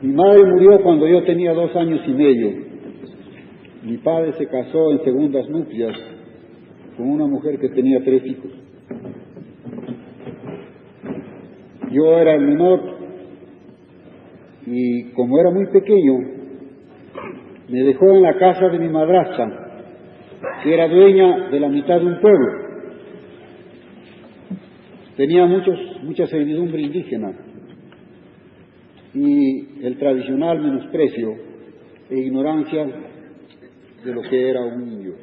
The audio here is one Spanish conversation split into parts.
Mi madre murió cuando yo tenía 2 años y medio. Mi padre se casó en segundas nupcias con una mujer que tenía 3 hijos. Yo era el menor y como era muy pequeño, me dejó en la casa de mi madrastra, que era dueña de la mitad de un pueblo. Tenía mucha servidumbre indígena y el tradicional menosprecio e ignorancia de lo que era un indio.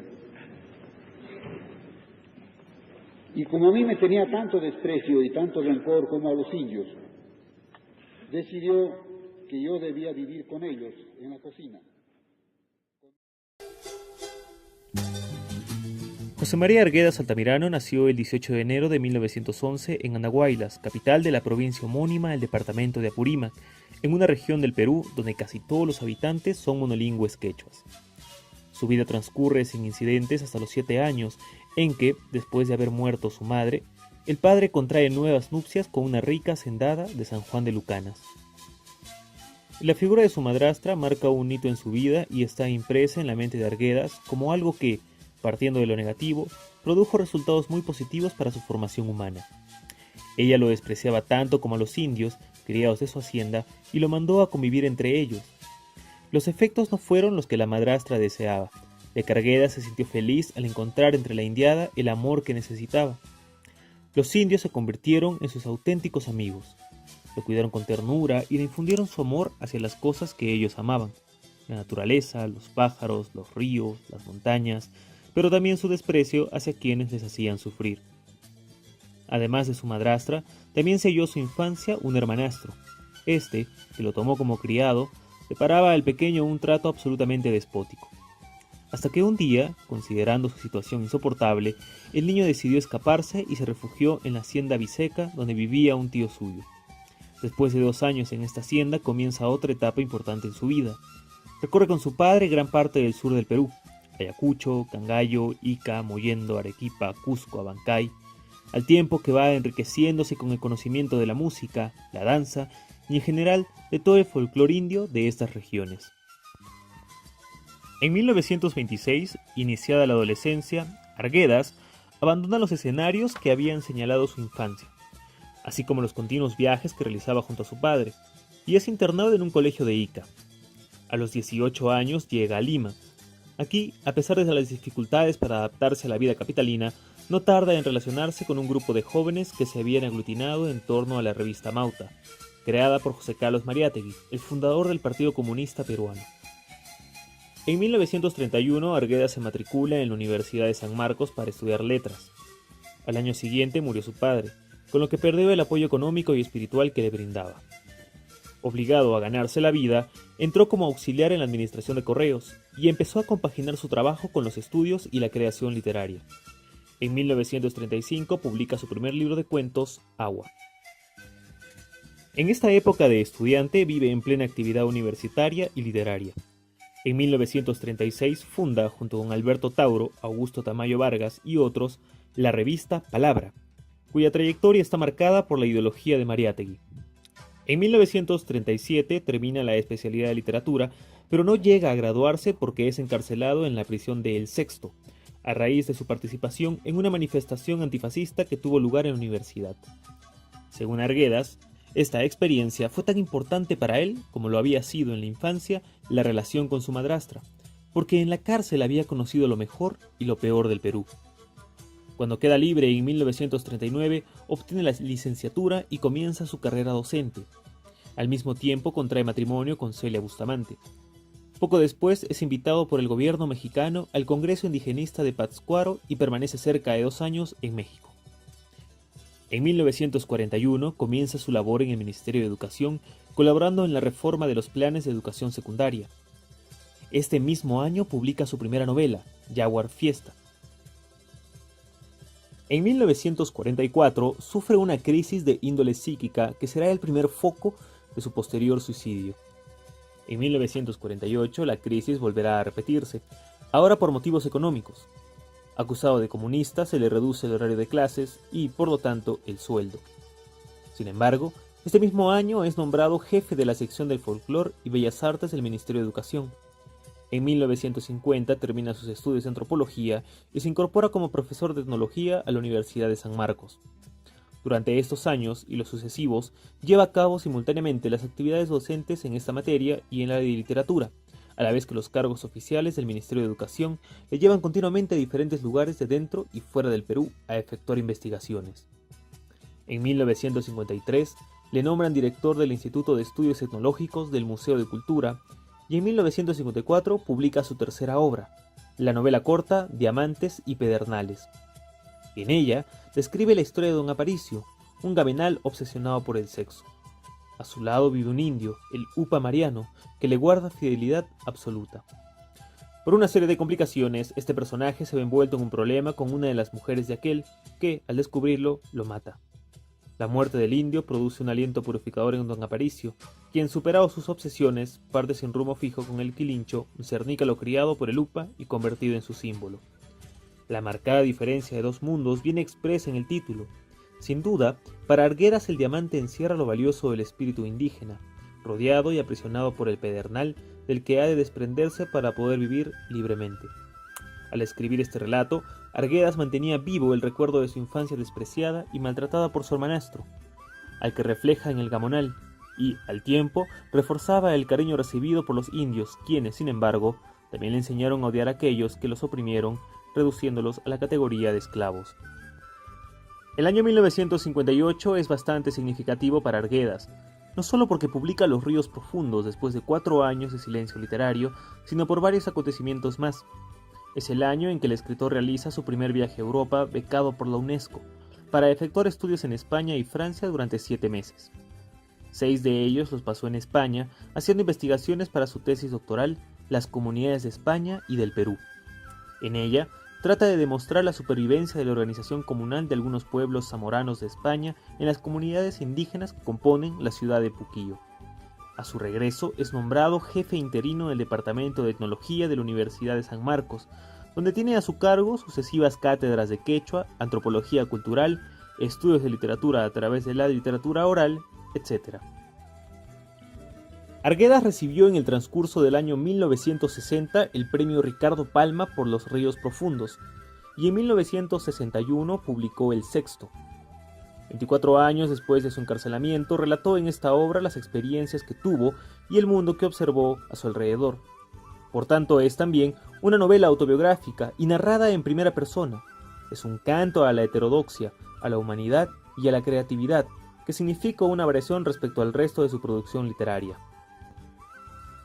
Y como a mí me tenía tanto desprecio y tanto rencor como a los indios, decidió que yo debía vivir con ellos en la cocina. José María Arguedas Altamirano nació el 18 de enero de 1911 en Andahuaylas, capital de la provincia homónima del departamento de Apurímac, en una región del Perú donde casi todos los habitantes son monolingües quechuas. Su vida transcurre sin incidentes hasta los 7 años, en que, después de haber muerto su madre, el padre contrae nuevas nupcias con una rica hacendada de San Juan de Lucanas. La figura de su madrastra marca un hito en su vida y está impresa en la mente de Arguedas como algo que, partiendo de lo negativo, produjo resultados muy positivos para su formación humana. Ella lo despreciaba tanto como a los indios, criados de su hacienda, y lo mandó a convivir entre ellos. Los efectos no fueron los que la madrastra deseaba, ya que Arguedas se sintió feliz al encontrar entre la indiada el amor que necesitaba. Los indios se convirtieron en sus auténticos amigos. Lo cuidaron con ternura y le infundieron su amor hacia las cosas que ellos amaban: la naturaleza, los pájaros, los ríos, las montañas, pero también su desprecio hacia quienes les hacían sufrir. Además de su madrastra, también selló su infancia un hermanastro. Este, que lo tomó como criado, preparaba al pequeño un trato absolutamente despótico. Hasta que un día, considerando su situación insoportable, el niño decidió escaparse y se refugió en la hacienda Biseca, donde vivía un tío suyo. Después de 2 años en esta hacienda comienza otra etapa importante en su vida. Recorre con su padre gran parte del sur del Perú: Ayacucho, Cangallo, Ica, Mollendo, Arequipa, Cusco, Abancay, al tiempo que va enriqueciéndose con el conocimiento de la música, la danza y en general de todo el folclore indio de estas regiones. En 1926, iniciada la adolescencia, Arguedas abandona los escenarios que habían señalado su infancia, así como los continuos viajes que realizaba junto a su padre, y es internado en un colegio de Ica. A los 18 años llega a Lima. Aquí, a pesar de las dificultades para adaptarse a la vida capitalina, no tarda en relacionarse con un grupo de jóvenes que se habían aglutinado en torno a la revista Mauta, creada por José Carlos Mariátegui, el fundador del Partido Comunista Peruano. En 1931, Arguedas se matricula en la Universidad de San Marcos para estudiar letras. Al año siguiente murió su padre, con lo que perdió el apoyo económico y espiritual que le brindaba. Obligado a ganarse la vida, entró como auxiliar en la administración de correos y empezó a compaginar su trabajo con los estudios y la creación literaria. En 1935 publica su primer libro de cuentos, Agua. En esta época de estudiante vive en plena actividad universitaria y literaria. En 1936 funda, junto con Alberto Tauro, Augusto Tamayo Vargas y otros, la revista Palabra, cuya trayectoria está marcada por la ideología de Mariátegui. En 1937 termina la especialidad de literatura, pero no llega a graduarse porque es encarcelado en la prisión de El Sexto, a raíz de su participación en una manifestación antifascista que tuvo lugar en la universidad. Según Arguedas, esta experiencia fue tan importante para él como lo había sido en la infancia la relación con su madrastra, porque en la cárcel había conocido lo mejor y lo peor del Perú. Cuando queda libre en 1939, obtiene la licenciatura y comienza su carrera docente. Al mismo tiempo contrae matrimonio con Celia Bustamante. Poco después es invitado por el gobierno mexicano al Congreso Indigenista de Pátzcuaro y permanece cerca de 2 años en México. En 1941 comienza su labor en el Ministerio de Educación, colaborando en la reforma de los planes de educación secundaria. Este mismo año publica su primera novela, Yaguar Fiesta. En 1944 sufre una crisis de índole psíquica que será el primer foco de su posterior suicidio. En 1948 la crisis volverá a repetirse, ahora por motivos económicos. Acusado de comunista, se le reduce el horario de clases y, por lo tanto, el sueldo. Sin embargo, Este mismo año es nombrado jefe de la sección del Folclore y Bellas Artes del Ministerio de Educación. En 1950 termina sus estudios de antropología y se incorpora como profesor de etnología a la Universidad de San Marcos. Durante estos años y los sucesivos, lleva a cabo simultáneamente las actividades docentes en esta materia y en la de literatura, a la vez que los cargos oficiales del Ministerio de Educación le llevan continuamente a diferentes lugares de dentro y fuera del Perú a efectuar investigaciones. En 1953 le nombran director del Instituto de Estudios Etnológicos del Museo de Cultura y en 1954 publica su tercera obra, la novela corta Diamantes y Pedernales. En ella describe la historia de don Aparicio, un gavenal obsesionado por el sexo. A su lado vive un indio, el Upa Mariano, que le guarda fidelidad absoluta. Por una serie de complicaciones, este personaje se ve envuelto en un problema con una de las mujeres de aquel que, al descubrirlo, lo mata. La muerte del indio produce un aliento purificador en don Aparicio, quien, superado sus obsesiones, parte sin rumbo fijo con el Quilincho, un cernícalo criado por el Upa y convertido en su símbolo. La marcada diferencia de dos mundos viene expresa en el título. Sin duda, para Arguedas el diamante encierra lo valioso del espíritu indígena, rodeado y aprisionado por el pedernal del que ha de desprenderse para poder vivir libremente. Al escribir este relato, Arguedas mantenía vivo el recuerdo de su infancia despreciada y maltratada por su hermanastro, al que refleja en el gamonal, y, al tiempo, reforzaba el cariño recibido por los indios, quienes, sin embargo, también le enseñaron a odiar a aquellos que los oprimieron, reduciéndolos a la categoría de esclavos. El año 1958 es bastante significativo para Arguedas, no solo porque publica Los ríos profundos después de 4 años de silencio literario, sino por varios acontecimientos más. Es el año en que el escritor realiza su primer viaje a Europa becado por la UNESCO, para efectuar estudios en España y Francia durante 7 meses. 6 de ellos los pasó en España, haciendo investigaciones para su tesis doctoral, Las comunidades de España y del Perú. En ella, trata de demostrar la supervivencia de la organización comunal de algunos pueblos zamoranos de España en las comunidades indígenas que componen la ciudad de Puquio. A su regreso es nombrado jefe interino del Departamento de Etnología de la Universidad de San Marcos, donde tiene a su cargo sucesivas cátedras de quechua, antropología cultural, estudios de literatura a través de la literatura oral, etc. Arguedas recibió en el transcurso del año 1960 el premio Ricardo Palma por Los ríos profundos, y en 1961 publicó El Sexto. 24 años después de su encarcelamiento, relató en esta obra las experiencias que tuvo y el mundo que observó a su alrededor. Por tanto, es también una novela autobiográfica y narrada en primera persona. Es un canto a la heterodoxia, a la humanidad y a la creatividad, que significa una variación respecto al resto de su producción literaria.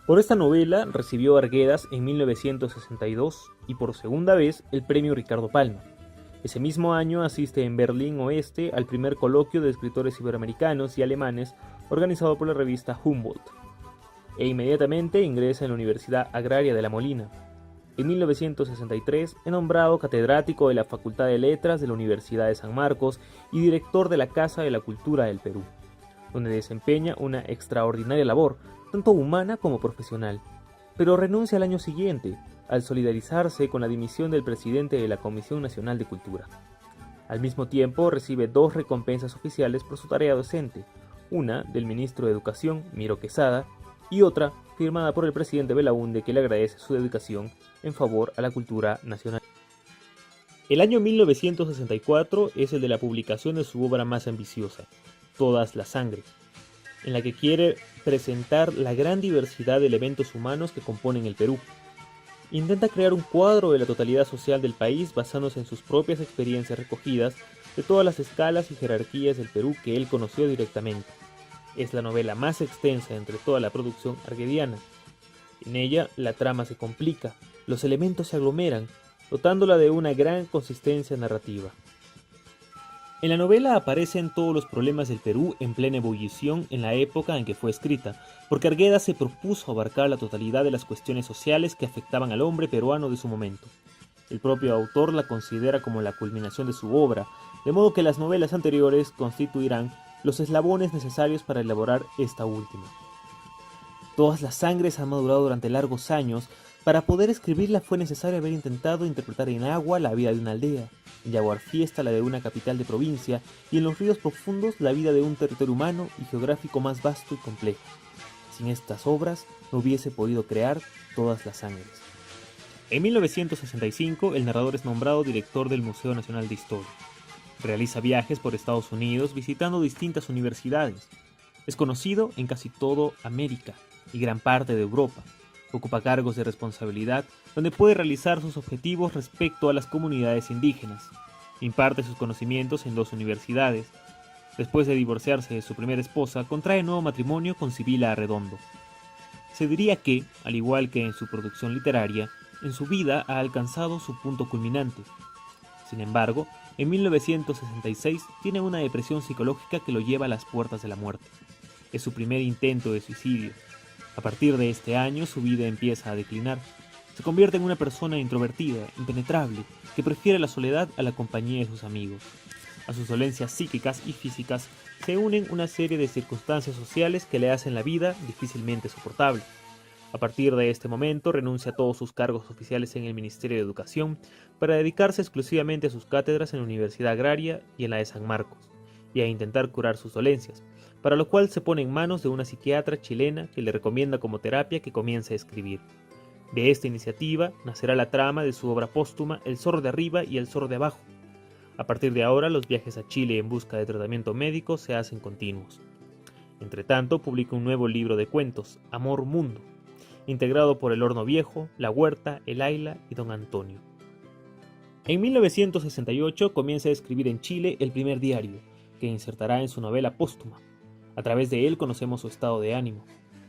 Por esta novela recibió Arguedas en 1962 y por segunda vez el premio Ricardo Palma. Ese mismo año asiste en Berlín Oeste al primer coloquio de escritores iberoamericanos y alemanes organizado por la revista Humboldt, e inmediatamente ingresa en la Universidad Agraria de La Molina. En 1963 es nombrado catedrático de la Facultad de Letras de la Universidad de San Marcos y director de la Casa de la Cultura del Perú, donde desempeña una extraordinaria labor, tanto humana como profesional, pero renuncia al año siguiente, al solidarizarse con la dimisión del presidente de la Comisión Nacional de Cultura. Al mismo tiempo recibe 2 recompensas oficiales por su tarea docente, una del ministro de Educación, Miro Quesada, y otra firmada por el presidente Belaúnde, que le agradece su dedicación en favor a la cultura nacional. El año 1964 es el de la publicación de su obra más ambiciosa, Todas las Sangres, en la que quiere presentar la gran diversidad de elementos humanos que componen el Perú. Intenta crear un cuadro de la totalidad social del país basándose en sus propias experiencias recogidas de todas las escalas y jerarquías del Perú que él conoció directamente. Es la novela más extensa entre toda la producción arguediana. En ella la trama se complica, los elementos se aglomeran, dotándola de una gran consistencia narrativa. En la novela aparecen todos los problemas del Perú en plena ebullición en la época en que fue escrita, porque Arguedas se propuso abarcar la totalidad de las cuestiones sociales que afectaban al hombre peruano de su momento. El propio autor la considera como la culminación de su obra, de modo que las novelas anteriores constituirán los eslabones necesarios para elaborar esta última. Todas las Sangres han madurado durante largos años Para poder escribirla fue necesario haber intentado interpretar en agua la vida de una aldea, en Yaguarfiesta la de una capital de provincia y en los ríos profundos la vida de un territorio humano y geográfico más vasto y complejo. Sin estas obras no hubiese podido crear todas las sangres. En 1965 el narrador es nombrado director del Museo Nacional de Historia. Realiza viajes por Estados Unidos visitando distintas universidades. Es conocido en casi toda América y gran parte de Europa. Ocupa cargos de responsabilidad donde puede realizar sus objetivos respecto a las comunidades indígenas. Imparte sus conocimientos en 2 universidades. Después de divorciarse de su primera esposa, contrae nuevo matrimonio con Sibila Arredondo. Se diría que, al igual que en su producción literaria, en su vida ha alcanzado su punto culminante. Sin embargo, en 1966 tiene una depresión psicológica que lo lleva a las puertas de la muerte. Es su primer intento de suicidio. A partir de este año su vida empieza a declinar. Se convierte en una persona introvertida, impenetrable, que prefiere la soledad a la compañía de sus amigos. A sus dolencias psíquicas y físicas se unen una serie de circunstancias sociales que le hacen la vida difícilmente soportable. A partir de este momento renuncia a todos sus cargos oficiales en el Ministerio de Educación para dedicarse exclusivamente a sus cátedras en la Universidad Agraria y en la de San Marcos, y a intentar curar sus dolencias, para lo cual se pone en manos de una psiquiatra chilena que le recomienda como terapia que comience a escribir. De esta iniciativa nacerá la trama de su obra póstuma El zorro de arriba y el zorro de abajo. A partir de ahora, los viajes a Chile en busca de tratamiento médico se hacen continuos. Entretanto, publica un nuevo libro de cuentos, Amor Mundo, integrado por El Horno Viejo, La Huerta, El Aila y Don Antonio. En 1968 comienza a escribir en Chile el primer diario, que insertará en su novela póstuma. A través de él conocemos su estado de ánimo.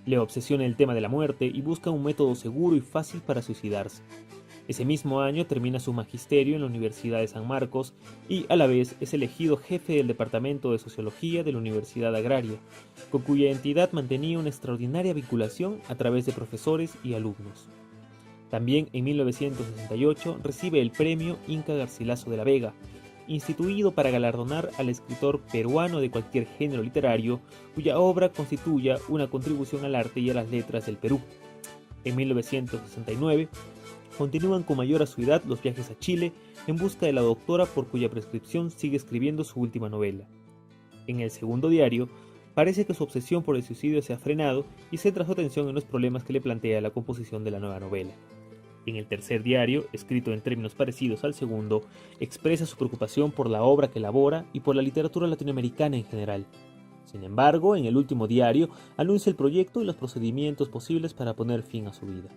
Le obsesiona el tema de la muerte y busca un método seguro y fácil para suicidarse. Ese mismo año termina su magisterio en la Universidad de San Marcos y a la vez es elegido jefe del Departamento de Sociología de la Universidad Agraria, con cuya entidad mantenía una extraordinaria vinculación a través de profesores y alumnos. También en 1968 recibe el premio Inca Garcilaso de la Vega, instituido para galardonar al escritor peruano de cualquier género literario cuya obra constituya una contribución al arte y a las letras del Perú. En 1969 continúan con mayor asiduidad los viajes a Chile en busca de la doctora por cuya prescripción sigue escribiendo su última novela. En el segundo diario, parece que su obsesión por el suicidio se ha frenado y centra su atención en los problemas que le plantea la composición de la nueva novela. En el tercer diario, escrito en términos parecidos al segundo, expresa su preocupación por la obra que elabora y por la literatura latinoamericana en general. Sin embargo, en el último diario, anuncia el proyecto y los procedimientos posibles para poner fin a su vida.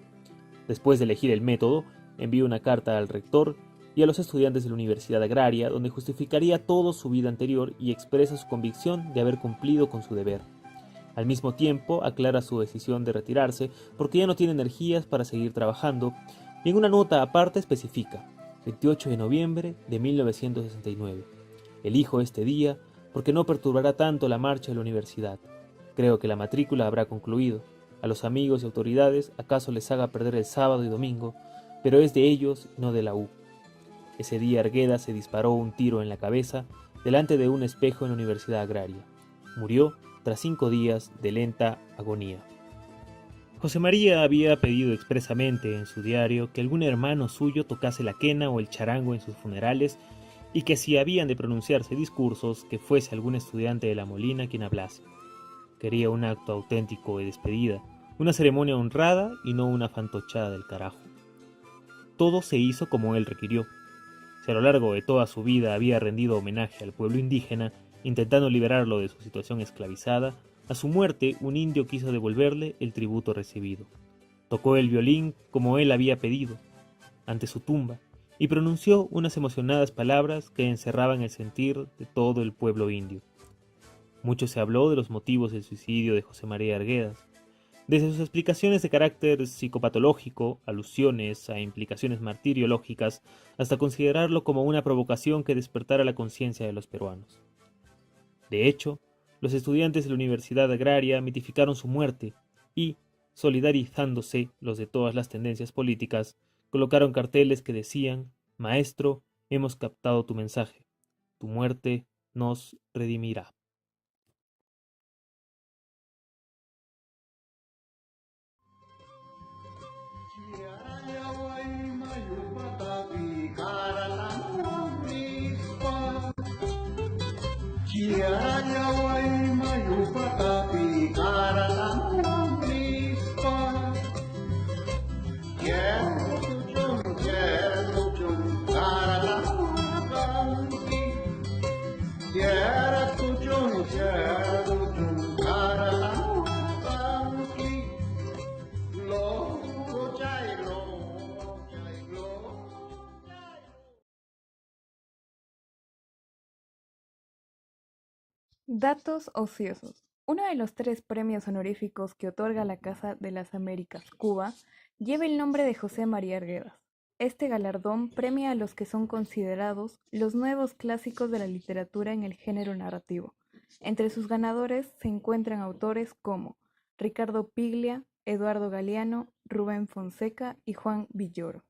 Después de elegir el método, envía una carta al rector y a los estudiantes de la Universidad Agraria, donde justificaría toda su vida anterior y expresa su convicción de haber cumplido con su deber. Al mismo tiempo, aclara su decisión de retirarse porque ya no tiene energías para seguir trabajando, y en una nota aparte especifica: 28 de noviembre de 1969. Elijo este día porque no perturbará tanto la marcha de la universidad. Creo que la matrícula habrá concluido. A los amigos y autoridades acaso les haga perder el sábado y domingo, pero es de ellos y no de la U. Ese día Arguedas se disparó un tiro en la cabeza delante de un espejo en la Universidad Agraria. Murió tras 5 días de lenta agonía. José María había pedido expresamente en su diario que algún hermano suyo tocase la quena o el charango en sus funerales y que si habían de pronunciarse discursos, que fuese algún estudiante de La Molina quien hablase. Quería un acto auténtico de despedida, una ceremonia honrada y no una fantochada del carajo. Todo se hizo como él requirió. Si a lo largo de toda su vida había rendido homenaje al pueblo indígena, intentando liberarlo de su situación esclavizada, a su muerte un indio quiso devolverle el tributo recibido. Tocó el violín como él había pedido, ante su tumba, y pronunció unas emocionadas palabras que encerraban el sentir de todo el pueblo indio. Mucho se habló de los motivos del suicidio de José María Arguedas, desde sus explicaciones de carácter psicopatológico, alusiones a implicaciones martiriológicas, hasta considerarlo como una provocación que despertara la conciencia de los peruanos. De hecho, los estudiantes de la Universidad Agraria mitificaron su muerte y, solidarizándose los de todas las tendencias políticas, colocaron carteles que decían: «Maestro, hemos captado tu mensaje. Tu muerte nos redimirá». Datos ociosos. Uno de los 3 premios honoríficos que otorga la Casa de las Américas, Cuba, lleva el nombre de José María Arguedas. Este galardón premia a los que son considerados los nuevos clásicos de la literatura en el género narrativo. Entre sus ganadores se encuentran autores como Ricardo Piglia, Eduardo Galeano, Rubén Fonseca y Juan Villoro.